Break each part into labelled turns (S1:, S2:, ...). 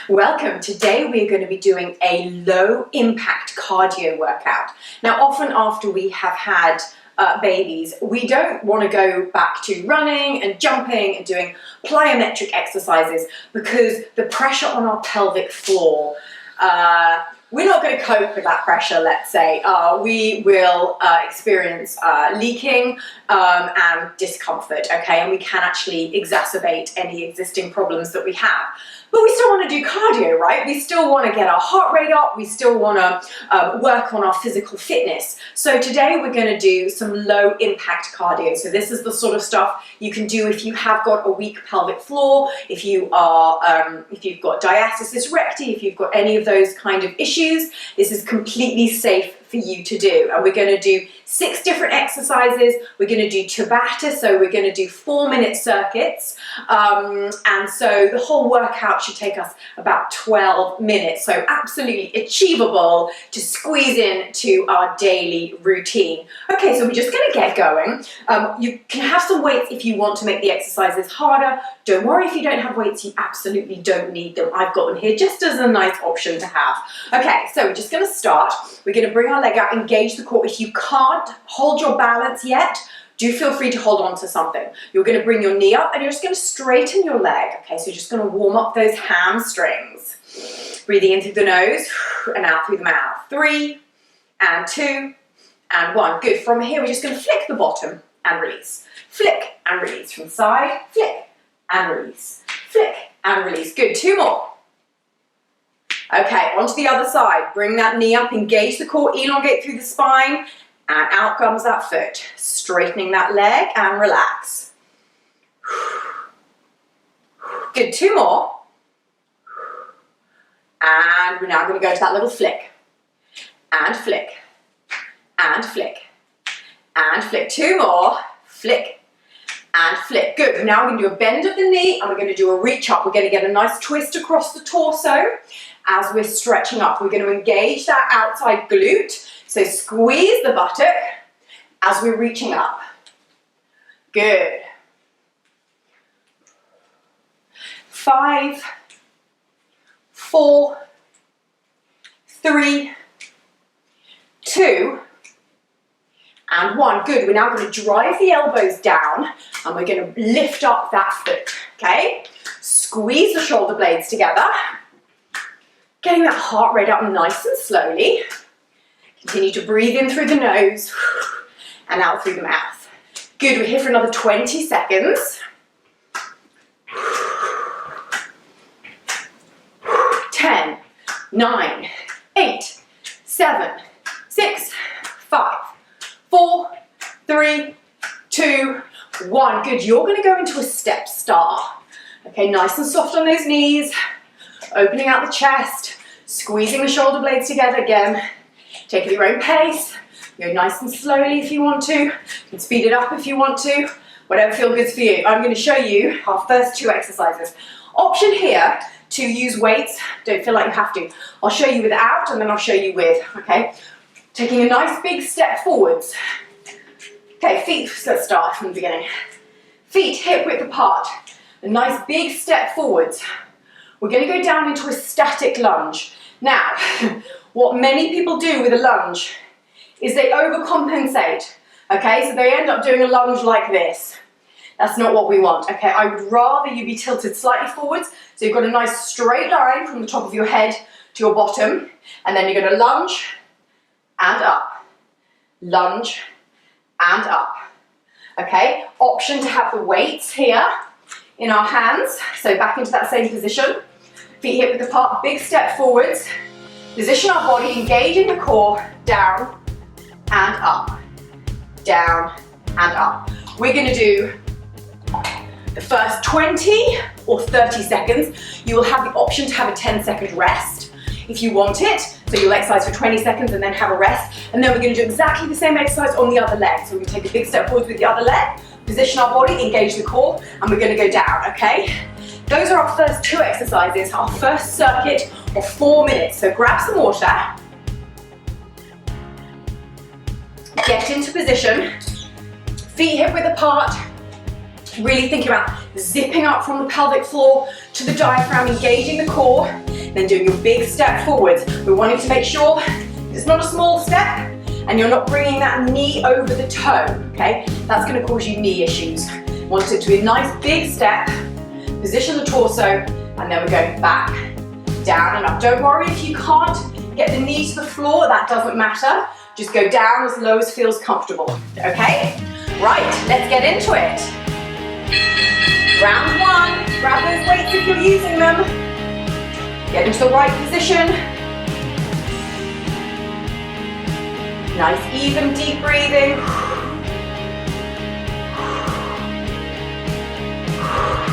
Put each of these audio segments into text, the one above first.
S1: Welcome. Today we're going to be doing a low impact cardio workout. Now often after we have had babies, we don't want to go back to running and jumping and doing plyometric exercises because the pressure on our pelvic floor, we're not going to cope with that pressure, let's say. We will experience leaking and discomfort, okay? And we can actually exacerbate any existing problems that we have. But we still want to do cardio, right? We still want to get our heart rate up. We still want to work on our physical fitness. So today we're going to do some low impact cardio. So this is the sort of stuff you can do if you have got a weak pelvic floor, if you are, if you've got diastasis recti, if you've got any of those kind of issues. This is completely safe for you to do. And we're going to do 6 different exercises. We're going to do Tabata, so we're going to do 4-minute circuits. And so the whole workout should take us about 12 minutes. So absolutely achievable to squeeze into our daily routine. Okay, so we're just going to get going. You can have some weights if you want to make the exercises harder. Don't worry if you don't have weights, you absolutely don't need them. I've got them here just as a nice option to have. Okay, so we're just going to start. We're going to bring our leg out, engage the core. If you can't hold your balance yet, do feel free to hold on to something. You're going to bring your knee up and you're just going to straighten your leg. Okay, so you're just going to warm up those hamstrings. Breathing in through the nose and out through the mouth. 3 and 2 and 1. Good. From here, we're just going to flick the bottom and release. Flick and release from the side. Flick and release. Flick and release. Good. 2 more. Okay, onto the other side. Bring that knee up, engage the core, elongate through the spine, and out comes that foot. Straightening that leg and relax. Good, 2 more. And we're now going to go to that little flick. And flick. And flick. And flick. 2 more. Flick. And flick. Good. Now we're going to do a bend of the knee and we're going to do a reach up. We're going to get a nice twist across the torso. As we're stretching up, we're going to engage that outside glute. So squeeze the buttock as we're reaching up. Good. 5, 4, 3, 2, and 1. Good. We're now going to drive the elbows down and we're going to lift up that foot. Okay? Squeeze the shoulder blades together. Getting that heart rate up nice and slowly. Continue to breathe in through the nose and out through the mouth. Good, we're here for another 20 seconds. 10, 9, 8, 7, 6, 5, 4, 3, 2, 1. Good, you're going to go into a step star. Okay, nice and soft on those knees. Opening out the chest, squeezing the shoulder blades together again. Take it at your own pace. Go nice and slowly if you want to. You can speed it up if you want to. Whatever feels good for you. I'm going to show you our first 2 exercises. Option here to use weights. Don't feel like you have to. I'll show you without and then I'll show you with. Okay. Taking a nice big step forwards. Okay, feet. Let's start from the beginning. Feet hip width apart. A nice big step forwards. We're going to go down into a static lunge. Now, what many people do with a lunge is they overcompensate. Okay, so they end up doing a lunge like this. That's not what we want. Okay, I would rather you be tilted slightly forwards. So you've got a nice straight line from the top of your head to your bottom. And then you're going to lunge and up. Lunge and up. Okay, option to have the weights here in our hands, so back into that same position. Feet hip width apart, big step forwards. Position our body, engaging the core, down and up. Down and up. We're going to do the first 20 or 30 seconds. You will have the option to have a 10-second rest if you want it. So you'll exercise for 20 seconds and then have a rest. And then we're going to do exactly the same exercise on the other leg. So we're going to take a big step forwards with the other leg. Position our body, engage the core, and we're going to go down, okay? Those are our first 2 exercises, our first circuit of 4 minutes. So grab some water. Get into position. Feet hip width apart. Really think about zipping up from the pelvic floor to the diaphragm, engaging the core. then doing your big step forwards. We're wanting to make sure it's not a small step and you're not bringing that knee over the toe, okay? That's going to cause you knee issues. Want it to be a nice big step, position the torso, and then we're going back, down and up. Don't worry if you can't get the knee to the floor, that doesn't matter. Just go down as low as feels comfortable, okay? Right, let's get into it. Round one, grab those weights if you're using them. Get into the right position. Nice, even, deep breathing.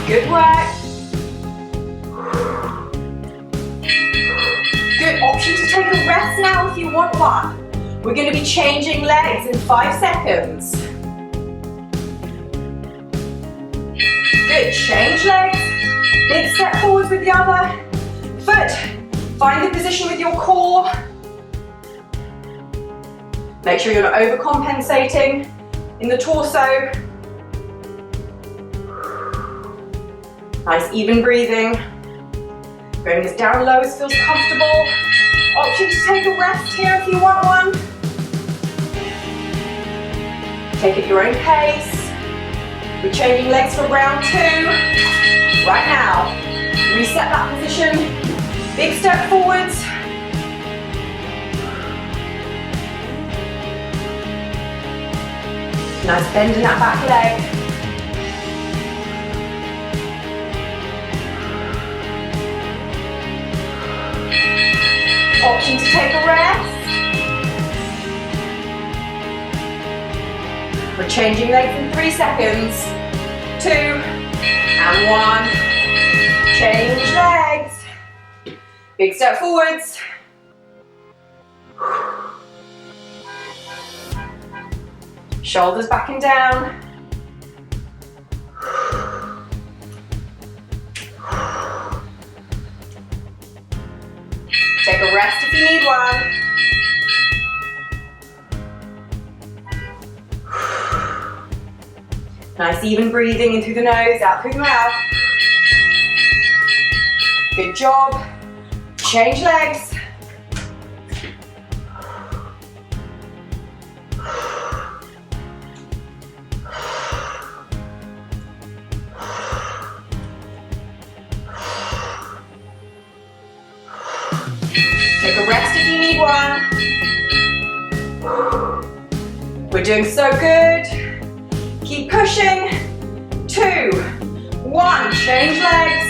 S1: Good work. Good, option to take a rest now if you want one. We're going to be changing legs in 5 seconds. Good, change legs. Big step forwards with the other foot. Find the position with your core. Make sure you're not overcompensating in the torso. Nice even breathing. Bring this down low as feels comfortable. Option to take a rest here if you want one. Take it your own pace. We're changing legs for round 2. Right now, reset that position. Big step forwards. Nice bend in that back leg. Option to take a rest. We're changing legs in 3 seconds. 2 and 1. Change legs. Big step forwards. Shoulders back and down. Take a rest if you need one. Nice even breathing in through the nose, out through the mouth. Good job. Change legs. Take a rest if you need one. We're doing so good. Keep pushing. 2, 1, change legs.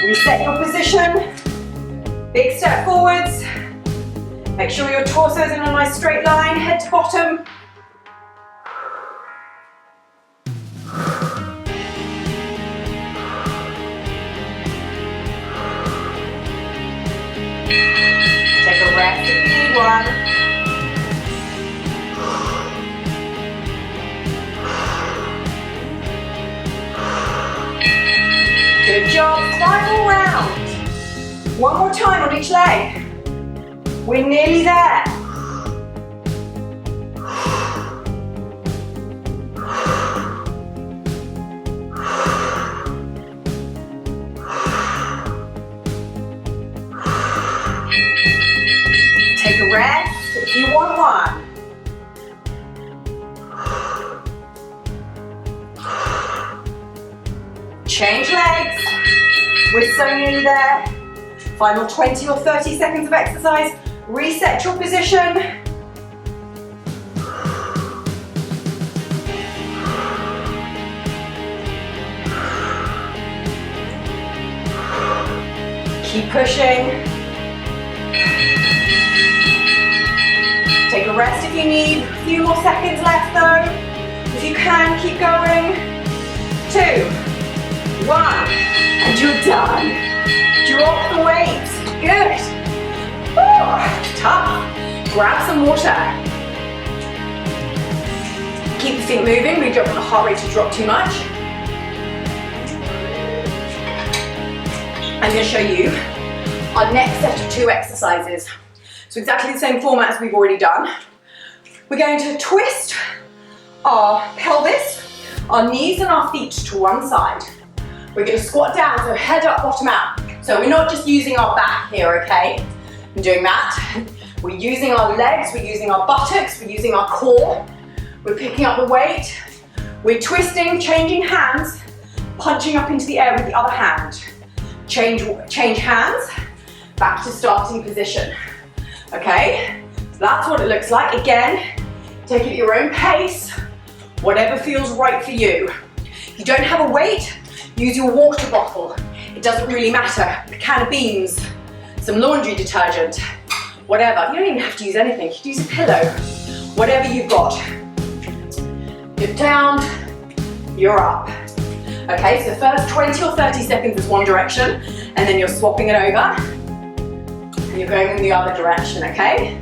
S1: Reset your position. Big step forwards. Make sure your torso is in a nice straight line, head to bottom. Take a rest if you need one. Good job, final round. One more time on each leg. We're nearly there. Take a rest if you want one. Change legs. We're so nearly there. Final 20 or 30 seconds of exercise. Reset your position. Keep pushing. Take a rest if you need. A few more seconds left though. If you can, keep going. 2, 1, and you're done. Drop the weight. Good. Woo, tough. Grab some water. Keep the feet moving. We don't want the heart rate to drop too much. I'm going to show you our next set of 2 exercises. So exactly the same format as we've already done. We're going to twist our pelvis, our knees and our feet to one side. We're going to squat down, so head up, bottom out. So we're not just using our back here, okay? I'm doing that. We're using our legs, we're using our buttocks, we're using our core. We're picking up the weight. We're twisting, changing hands, punching up into the air with the other hand. Change hands, back to starting position. Okay? So that's what it looks like. Again, take it at your own pace, whatever feels right for you. If you don't have a weight, use your water bottle. It doesn't really matter. A can of beans, some laundry detergent, whatever. You don't even have to use anything. You can use a pillow, whatever you've got. You're down, you're up. Okay, so the first 20 or 30 seconds is one direction, and then you're swapping it over, and you're going in the other direction, okay?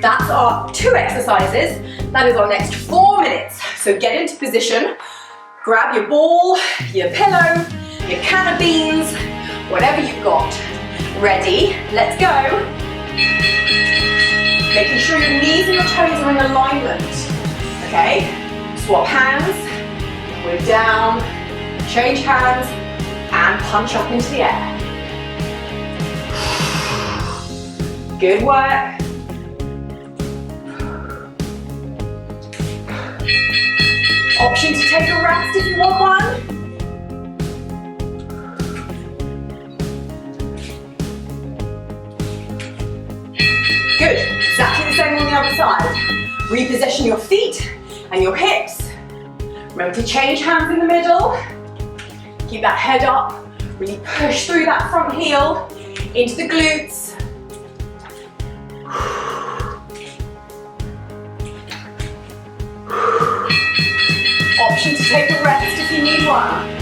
S1: That's our 2 exercises. That is our next 4 minutes. So get into position, grab your ball, your pillow, your can of beans, whatever you've got. Ready, let's go. Making sure your knees and your toes are in alignment, okay? Swap hands, we're down, change hands, and punch up into the air. Good work. Option to take a rest if you want one. Good, exactly the same on the other side. Reposition your feet and your hips. Remember to change hands in the middle. Keep that head up. Really push through that front heel into the glutes. Option to take a rest if you need one.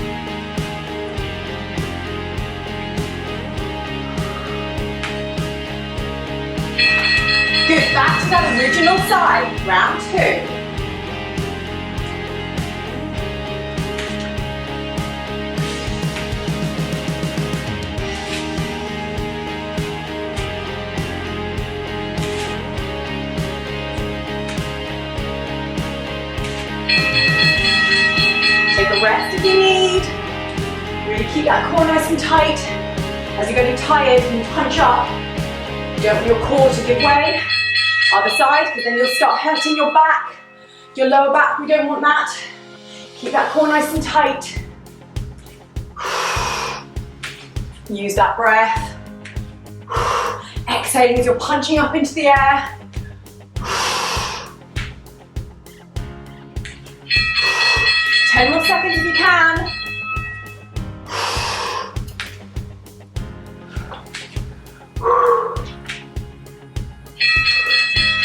S1: Good, back to that original side, round 2. Take a rest if you need. Really keep that core nice and tight. As you're getting tired and you punch up, you don't want your core to give way. Other side, because then you'll start hurting your back, your lower back. We don't want that. Keep that core nice and tight. Use that breath. Exhaling as you're punching up into the air. 10 more seconds if you can.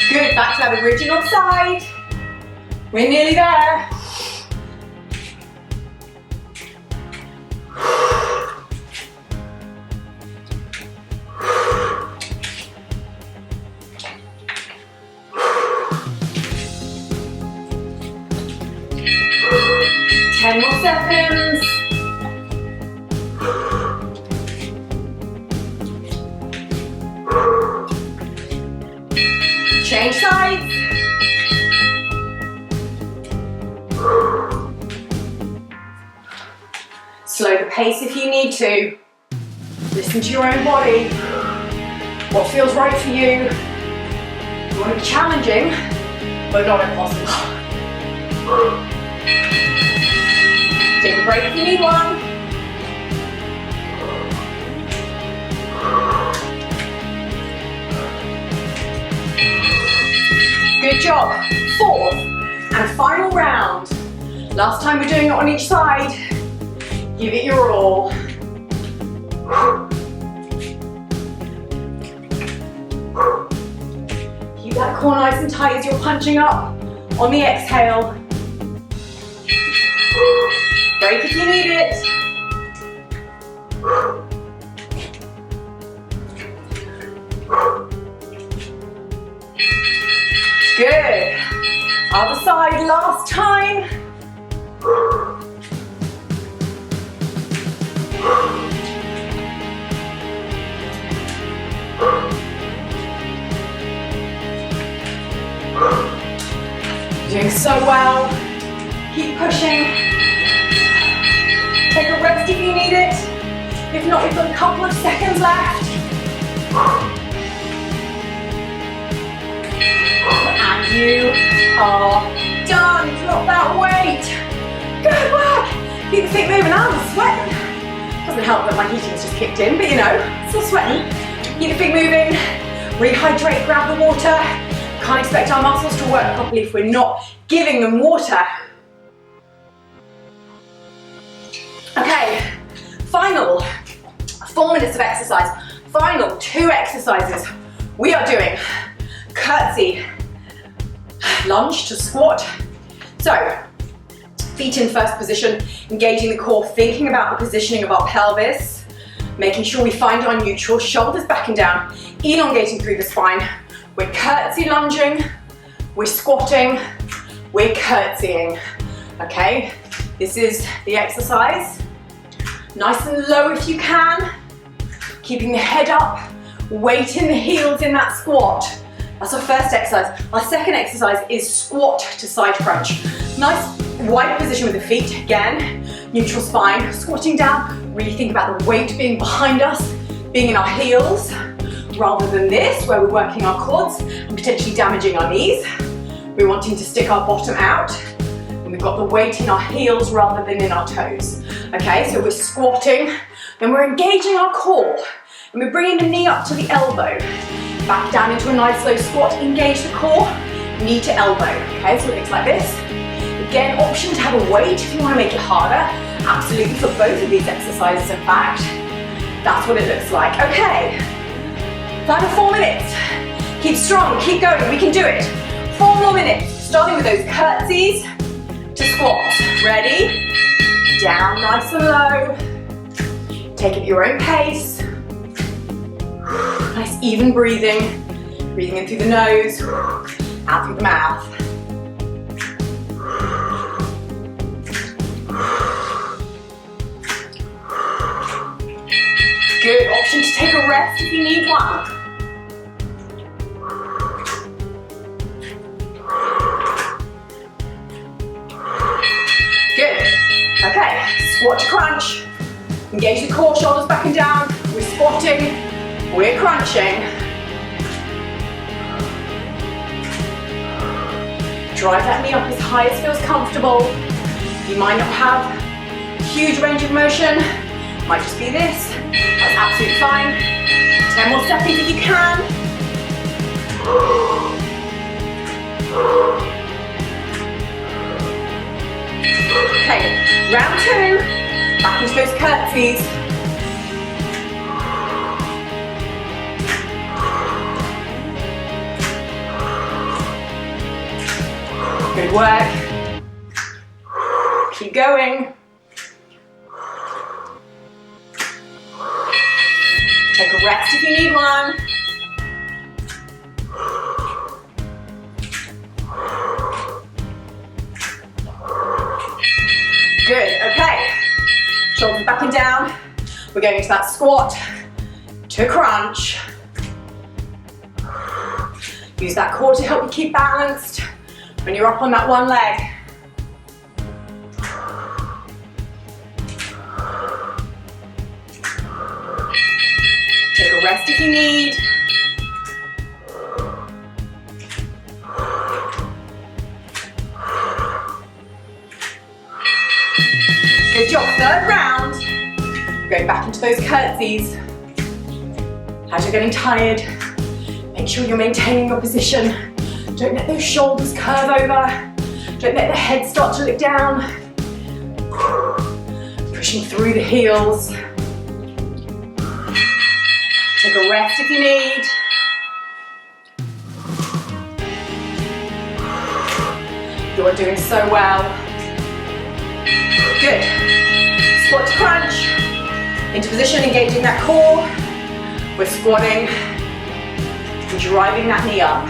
S1: Good, back to that original side. We're nearly there. Ten more seconds. Change sides. Slow the pace if you need to. Listen to your own body. What feels right for you. You want to be challenging, but not impossible. Take a break if you need one. Good job. 4th and final round. Last time we're doing it on each side. Give it your all. Keep that core nice and tight as you're punching up on the exhale. Break if you need it. Good. Other side, last time. Doing so well. Keep pushing. Take a rest if you need it. If not, we've got a couple of seconds left. And you are done. Drop that weight. Good work. Keep the feet moving. I'm sweating. Doesn't help that my heating's just kicked in, but you know, still sweating. Keep the feet moving. Rehydrate, grab the water. Can't expect our muscles to work properly if we're not giving them water. Okay, final 4 minutes of exercise. Final 2 exercises. We are doing curtsy, lunge to squat. So, feet in first position, engaging the core, thinking about the positioning of our pelvis, making sure we find our neutral, shoulders back and down, elongating through the spine. We're curtsy lunging, we're squatting, we're curtsying. Okay, this is the exercise. Nice and low if you can, keeping the head up, weight in the heels in that squat. That's our first exercise. Our second exercise is squat to side crunch. Nice wide position with the feet, again, neutral spine, squatting down, really think about the weight being behind us, being in our heels, rather than this, where we're working our quads and potentially damaging our knees. We're wanting to stick our bottom out, and we've got the weight in our heels rather than in our toes. Okay, so we're squatting, then we're engaging our core, and we're bringing the knee up to the elbow. Back down into a nice slow squat, engage the core, knee to elbow. Okay, so it looks like this. Again, option to have a weight if you want to make it harder. Absolutely for both of these exercises, in fact. That's what it looks like. Okay, final 4 minutes. Keep strong, keep going, we can do it. 4 more minutes, starting with those curtsies to squats. Ready? Down nice and low. Take it at your own pace. Nice even breathing. Breathing in through the nose, out through the mouth. Good, option to take a rest if you need one. Good, okay, squat to crunch. Engage the core, shoulders back and down. We're squatting, we're crunching. Drive that knee up as high as feels comfortable. You might not have huge range of motion. Might just be this. That's absolutely fine. 10 more seconds if you can. Okay, round 2. Back into those curtsies. Good work. Keep going. Take a rest if you need one. Good, okay. Shoulders back and down. We're going into that squat to crunch. Use that core to help you keep balanced when you're up on that one leg. Take a rest if you need. Good job, third round. Going back into those curtsies. As you're getting tired, make sure you're maintaining your position. Don't let those shoulders curve over. Don't let the head start to look down. Pushing through the heels. Take a rest if you need. You are doing so well. Good. Squat to crunch. Into position, engaging that core. We're squatting and driving that knee up.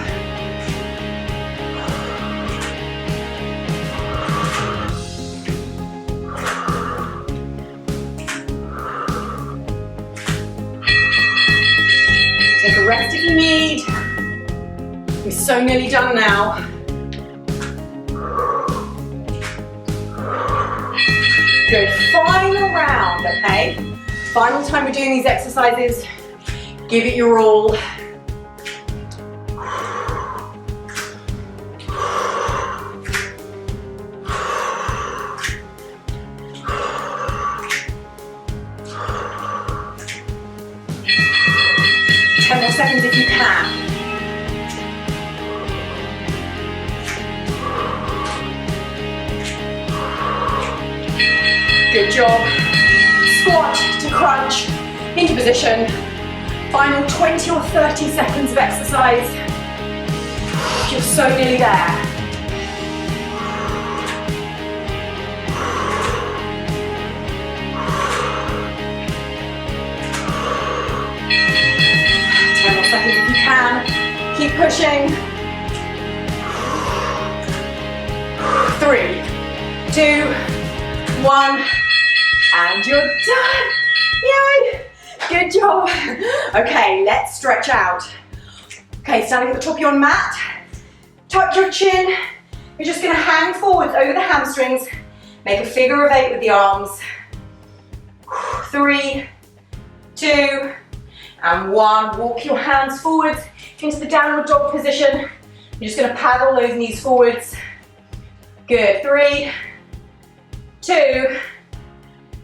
S1: Take a rest if you need. We're so nearly done now. Good, final round, okay? Final time we're doing these exercises. Give it your all. Seconds if you can. Good job. Squat to crunch into position. Final 20 or 30 seconds of exercise. You're so nearly there. Seconds if you can. Keep pushing. 3, 2, 1, and you're done. Yay! Good job. Okay, let's stretch out. Okay, standing at the top of your mat. Tuck your chin. You're just going to hang forwards over the hamstrings. Make a figure of 8 with the arms. 3, 2, and 1. Walk your hands forwards into the downward dog position. You're just going to paddle those knees forwards. Good. 3, 2,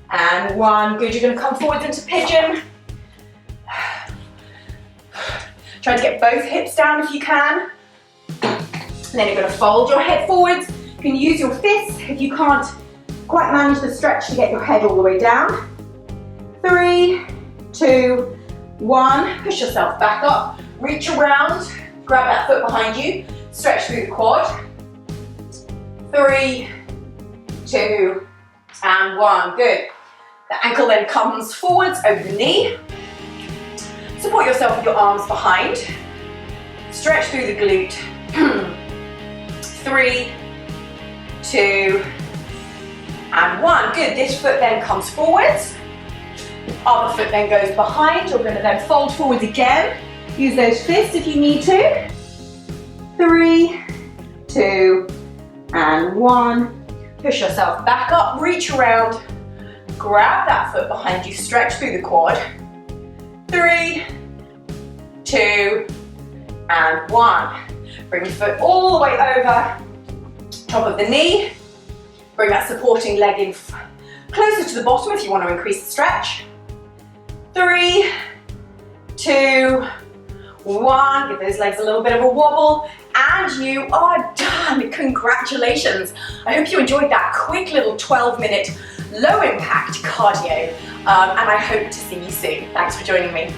S1: and 1. Good. You're going to come forwards into pigeon. Try to get both hips down if you can. And then you're going to fold your head forwards. You can use your fists if you can't quite manage the stretch to get your head all the way down. 3, 2, 1, push yourself back up, reach around, grab that foot behind you, stretch through the quad. 3, 2, and 1, good. The ankle then comes forwards over the knee. Support yourself with your arms behind. Stretch through the glute. 3, 2, and 1, good. This foot then comes forwards. Other foot then goes behind. You're going to then fold forwards again. Use those fists if you need to. 3, 2, and 1. Push yourself back up, reach around. Grab that foot behind you, stretch through the quad. 3, 2, and 1. Bring your foot all the way over top of the knee. Bring that supporting leg in closer to the bottom if you want to increase the stretch. 3, 2, 1. Give those legs a little bit of a wobble, and you are done. Congratulations. I hope you enjoyed that quick little 12-minute low impact cardio, and I hope to see you soon. Thanks for joining me.